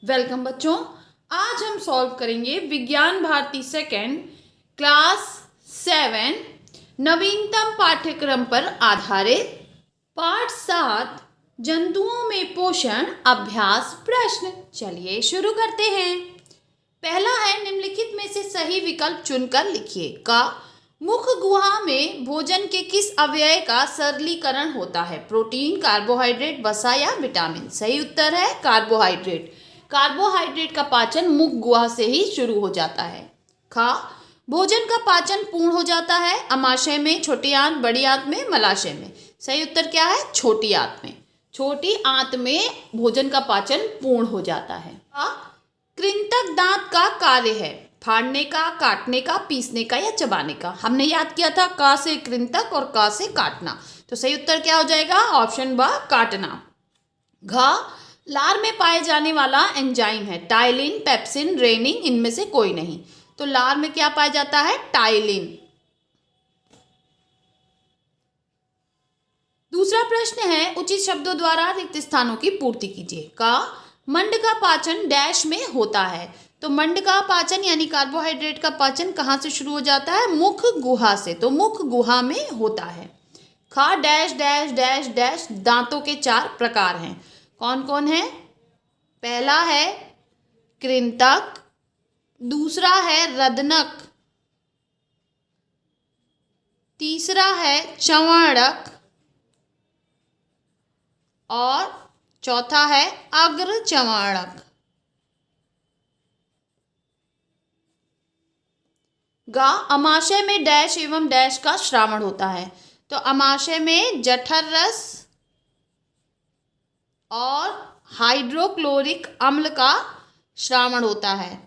Welcome बच्चों। आज हम सॉल्व करेंगे विज्ञान भारती सेकेंड क्लास 7 नवीनतम पाठ्यक्रम पर आधारित पाठ 7 जंतुओं में पोषण अभ्यास प्रश्न। चलिए शुरू करते हैं। पहला है, निम्नलिखित में से सही विकल्प चुनकर लिखिए। का मुख गुहा में भोजन के किस अवयव का सरलीकरण होता है? प्रोटीन, कार्बोहाइड्रेट, वसा या विटामिन? सही उत्तर है कार्बोहाइड्रेट। कार्बोहाइड्रेट का पाचन मुख गुहा से ही शुरू हो जाता है। खा भोजन का पाचन पूर्ण हो जाता है अमाशय में, छोटी आंत, बड़ी आंत में, मलाशय में? सही उत्तर क्या है? छोटी आंत में। छोटी आंत में भोजन का पाचन पूर्ण हो जाता है। कृंतक दांत का कार्य है? फाड़ने का, काटने का, पीसने का या चबाने का? हमने याद किया था का से कृंतक और का से काटना, तो सही उत्तर क्या हो जाएगा? ऑप्शन ब काटना। घा लार में पाए जाने वाला एंजाइम है? टाइलिन, पेप्सिन, रेनिन, इनमें से कोई नहीं। तो लार में क्या पाया जाता है? टाइलिन। दूसरा प्रश्न है, उचित शब्दों द्वारा रिक्त स्थानों की पूर्ति कीजिए। का मंड का पाचन डैश में होता है? तो मंड का पाचन यानी कार्बोहाइड्रेट का पाचन कहाँ से शुरू हो जाता है? मुख गुहा से, तो मुख गुहा में होता है। खा डैश डैश डैश डैश दांतों के 4 प्रकार हैं। कौन कौन है? पहला है कृंतक, दूसरा है रदनक, तीसरा है चंवाणक और चौथा है अग्र चंवाणक। गा अमाशय में डैश एवं डैश का श्रावण होता है? तो अमाशय में जठर रस और हाइड्रोक्लोरिक अम्ल का श्रावण होता है।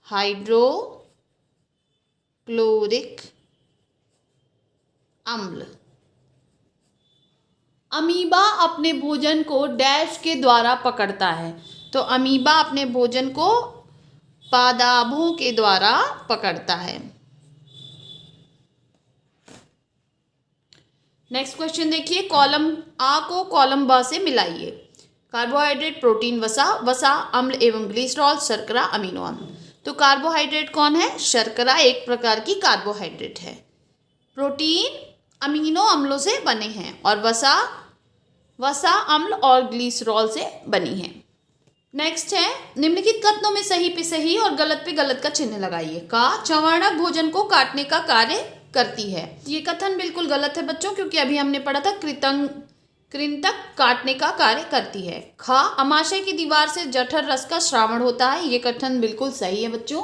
हाइड्रोक्लोरिक अम्ल। अमीबा अपने भोजन को डैश के द्वारा पकड़ता है? तो अमीबा अपने भोजन को पादाभों के द्वारा पकड़ता है। नेक्स्ट क्वेश्चन देखिए, कॉलम आ को कॉलम ब से मिलाइए। कार्बोहाइड्रेट, प्रोटीन, वसा, वसा अम्ल एवं ग्लिसरॉल, शर्करा, अमीनो अम्ल। तो कार्बोहाइड्रेट कौन है? शर्करा एक प्रकार की कार्बोहाइड्रेट है। प्रोटीन अमीनो अम्लों से बने हैं और वसा वसा अम्ल और ग्लिसरॉल से बनी है। नेक्स्ट है, निम्नलिखित कथनों में सही पे सही और गलत पे गलत का चिन्ह लगाइए। का चंवाणक भोजन को काटने का कार्य करती है? ये कथन बिल्कुल गलत है बच्चों, क्योंकि अभी हमने पढ़ा था कृंतक काटने का कार्य करती है। खा अमाशय की दीवार से जठर रस का श्रावण होता है? ये कथन बिल्कुल सही है बच्चों।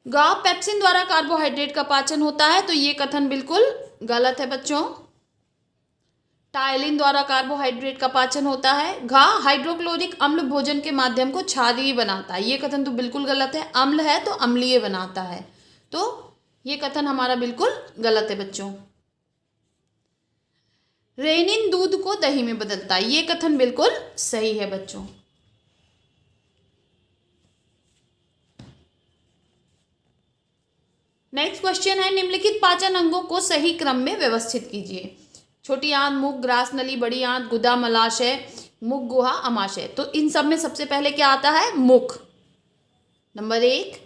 गा पेप्सिन द्वारा कार्बोहाइड्रेट का पाचन होता है? तो ये कथन बिल्कुल गलत है बच्चों। टाइलिन द्वारा कार्बोहाइड्रेट का पाचन होता है? घा हाइड्रोक्लोरिक अम्ल भोजन के माध्यम को क्षारीय बनाता है? ये कथन तो बिल्कुल गलत है। अम्ल है तो अम्लीय बनाता है, तो ये कथन हमारा बिल्कुल गलत है बच्चों। रेनिन दूध को दही में बदलता है? ये कथन बिल्कुल सही है बच्चों। नेक्स्ट क्वेश्चन है, निम्नलिखित पाचन अंगों को सही क्रम में व्यवस्थित कीजिए। छोटी आंत, मुख, ग्रास नली, बड़ी आंत, गुदा, मलाशय, मुख गुहा, अमाशय। तो इन सब में सबसे पहले क्या आता है? मुख, नंबर 1।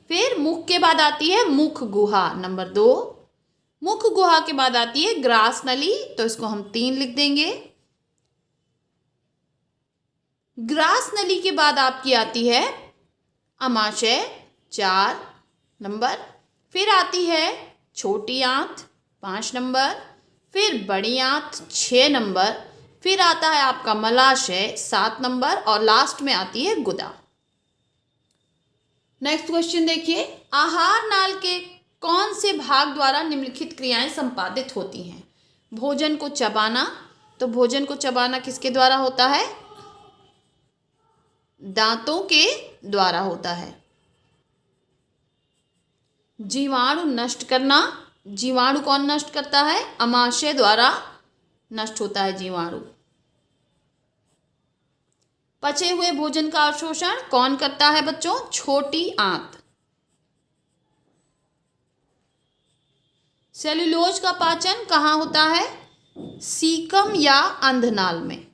फिर मुख के बाद आती है मुख गुहा, नंबर 2। मुख गुहा के बाद आती है ग्रास नली, तो इसको हम 3 लिख देंगे। ग्रास नली के बाद आपकी आती है अमाशय, 4 नंबर। फिर आती है छोटी आंत, 5 नंबर। फिर बड़ी आंत, 6 नंबर। फिर आता है आपका मलाशय, 7 नंबर। और लास्ट में आती है गुदा। नेक्स्ट क्वेश्चन देखिए, आहार नाल के कौन से भाग द्वारा निम्नलिखित क्रियाएं संपादित होती हैं? भोजन को चबाना, तो भोजन को चबाना किसके द्वारा होता है? दांतों के द्वारा होता है। जीवाणु नष्ट करना, जीवाणु कौन नष्ट करता है? अमाशय द्वारा नष्ट होता है जीवाणु। पचे हुए भोजन का अवशोषण कौन करता है बच्चों? छोटी आंत। सेल्यूलोज का पाचन कहाँ होता है? सीकम या अंधनाल में।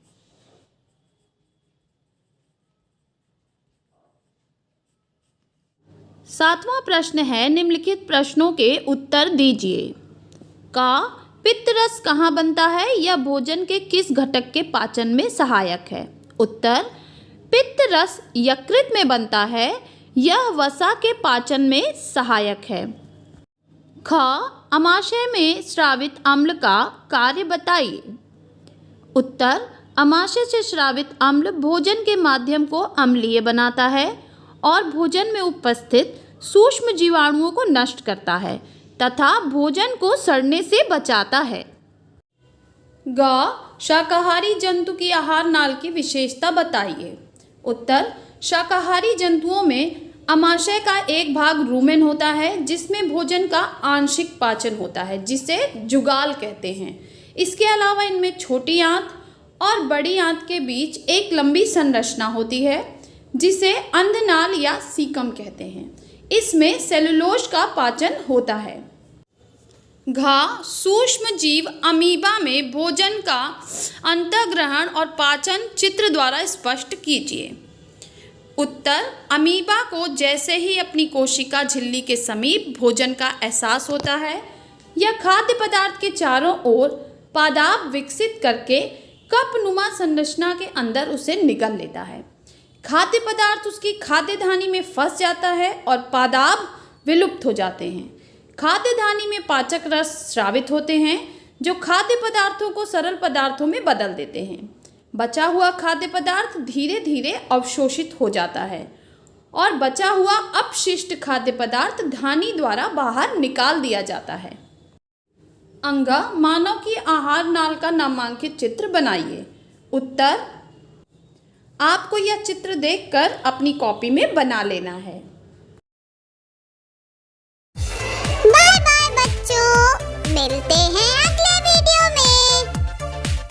7वां प्रश्न है, निम्नलिखित प्रश्नों के उत्तर दीजिए। का पित्त रस कहाँ बनता है? यह भोजन के किस घटक के पाचन में सहायक है? उत्तर, पित्त रस यकृत में बनता है। यह वसा के पाचन में सहायक है। ख, अमाशय में स्रावित अम्ल का कार्य बताइए। उत्तर, अमाशय से स्रावित अम्ल भोजन के माध्यम को अम्लीय बनाता है और भोजन में उपस्थित सूक्ष्म जीवाणुओं को नष्ट करता है तथा भोजन को सड़ने से बचाता है। ग, शाकाहारी जंतु की आहार नाल की विशेषता बताइए। उत्तर, शाकाहारी जंतुओं में अमाशय का एक भाग रूमेन होता है जिसमें भोजन का आंशिक पाचन होता है, जिसे जुगाल कहते हैं। इसके अलावा इनमें छोटी आंत और बड़ी आंत के बीच एक लंबी संरचना होती है जिसे अंधनाल या सीकम कहते हैं। इसमें सेलुलोज का पाचन होता है। घा, सूक्ष्म जीव अमीबा में भोजन का अंतःग्रहण और पाचन चित्र द्वारा स्पष्ट कीजिए। उत्तर, अमीबा को जैसे ही अपनी कोशिका झिल्ली के समीप भोजन का एहसास होता है, यह खाद्य पदार्थ के चारों ओर पादाप विकसित करके कपनुमा संरचना के अंदर उसे निगल लेता है। खाद्य पदार्थ उसकी खाद्य धानी में फंस जाता है और पादाप विलुप्त हो जाते हैं। खाद्य धानी में पाचक रस स्रावित होते हैं जो खाद्य पदार्थों को सरल पदार्थों में बदल देते हैं। बचा हुआ खाद्य पदार्थ धीरे धीरे अवशोषित हो जाता है और बचा हुआ अपशिष्ट खाद्य पदार्थ धानी द्वारा बाहर निकाल दिया जाता है। अंगा, मानव की आहार नाल का नामांकित चित्र बनाइए। उत्तर, आपको यह चित्र देखकर अपनी कॉपी में बना लेना है। बाय बाय बच्चों, मिलते